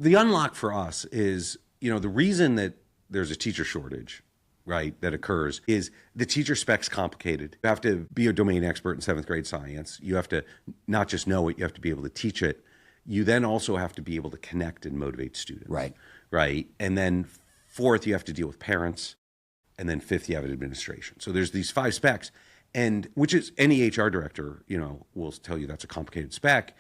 The unlock for us is, the reason that there's a teacher shortage, right, that occurs is the teacher spec's complicated. You have to be a domain expert in 7th grade science. You have to not just know it, you have to be able to teach it. You then also have to be able to connect and motivate students. Right. Right. And then 4th, you have to deal with parents. And then 5th, you have administration. So there's these 5 specs, and which is any HR director, will tell you that's a complicated spec.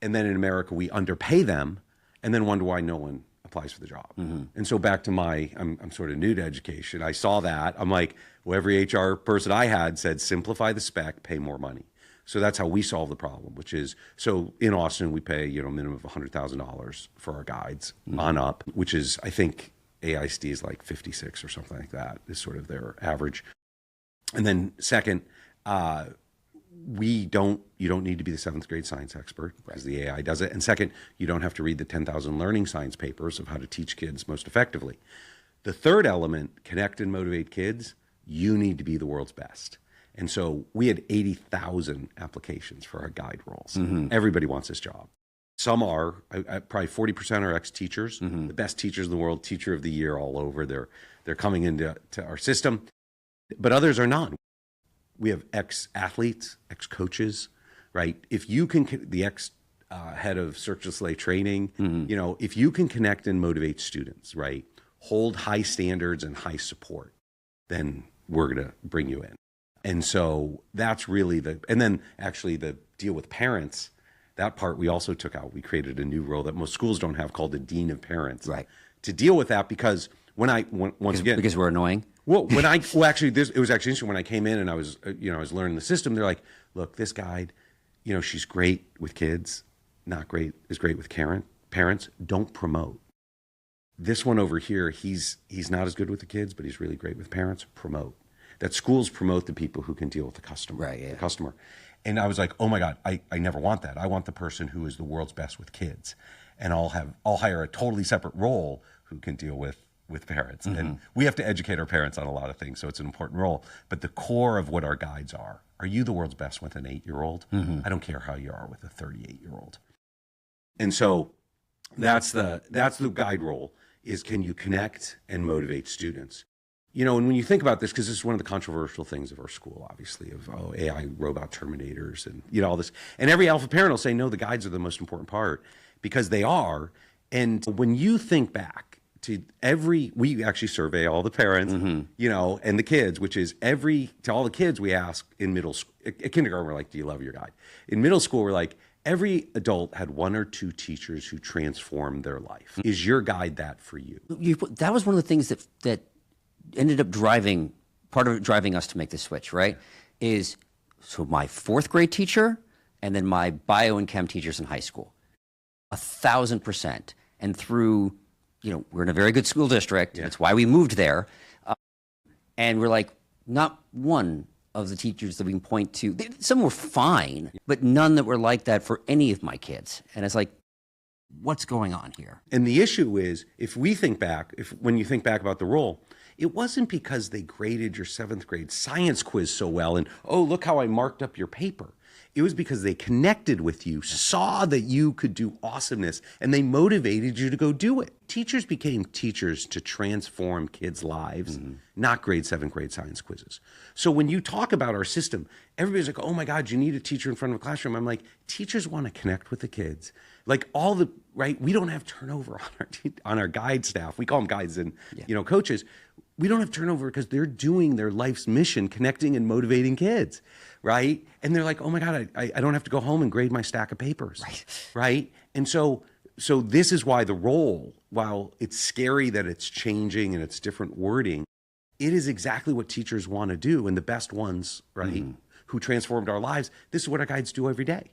And then in America, we underpay them and then wonder why no one applies for the job. And so back to I'm sort of new to education. I saw that. I'm like, well, every HR person I had said, simplify the spec, pay more money. So that's how we solve the problem, which is, so in Austin, we pay, a minimum of $100,000 for our guides on up, which is, I think, AISD is like 56 or something like that is sort of their average. And then second, you don't need to be the 7th grade science expert because the AI does it. And second, you don't have to read the 10,000 learning science papers of how to teach kids most effectively. The third element, connect and motivate kids, you need to be the world's best. And so we had 80,000 applications for our guide roles. Everybody wants this job. Some are, probably 40% are ex-teachers, the best teachers in the world, teacher of the year all over. They're coming into our system, but others are not. We have ex-athletes, ex-coaches, right? If you can, the ex-head of Cirque du Soleil training, if you can connect and motivate students, right? Hold high standards and high support, then we're going to bring you in. And so that's really and then actually the deal with parents, that part we also took out. We created a new role that most schools don't have called the Dean of Parents. Right. To deal with that because because we're annoying. Well, it was actually interesting when I came in and I was learning the system. They're like, look, this guide, she's great with kids, is great with parents. Don't promote. This one over here, he's not as good with the kids, but he's really great with parents. Promote. That schools promote the people who can deal with the customer. Right. Yeah. The customer. And I was like, oh my God, I never want that. I want the person who is the world's best with kids, and I'll hire a totally separate role who can deal with parents. And we have to educate our parents on a lot of things, so it's an important role. But the core of what our guides are you the world's best with an 8-year-old? I don't care how you are with a 38-year-old. And so that's the guide role, is can you connect and motivate students? And when you think about this, because this is one of the controversial things of our school, obviously, of AI robot terminators and all this. And every alpha parent will say, no, the guides are the most important part, because they are. And when you think back to we actually survey all the parents, and the kids, which is to all the kids we ask in middle school. At kindergarten, we're like, do you love your guide? In middle school, we're like, every adult had 1 or 2 teachers who transformed their life. Is your guide that for you? That was one of the things that ended up driving us to make this switch, right? So my 4th grade teacher and then my bio and chem teachers in high school, 1,000%. And through, we're in a very good school district. Yeah. That's why we moved there. And we're like, not one of the teachers that we can point to, some were fine, but none that were like that for any of my kids. And it's like, what's going on here? And the issue is, when you think back about the role, it wasn't because they graded your 7th grade science quiz so well and, oh, look how I marked up your paper. It was because they connected with you, saw that you could do awesomeness, and they motivated you to go do it. Teachers became teachers to transform kids' lives, not grade 7th grade science quizzes. So when you talk about our system, everybody's like, oh my God, you need a teacher in front of a classroom. I'm like, teachers want to connect with the kids. Like we don't have turnover on our guide staff. We call them guides and coaches. We don't have turnover because they're doing their life's mission, connecting and motivating kids, right? And they're like, oh my God, I don't have to go home and grade my stack of papers, right? And so this is why the role, while it's scary that it's changing and it's different wording, it is exactly what teachers want to do, and the best ones, right, who transformed our lives. This is what our guides do every day.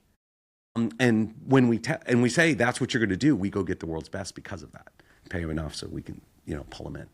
And when we say that's what you're going to do, we go get the world's best because of that. Pay them enough so we can, pull them in.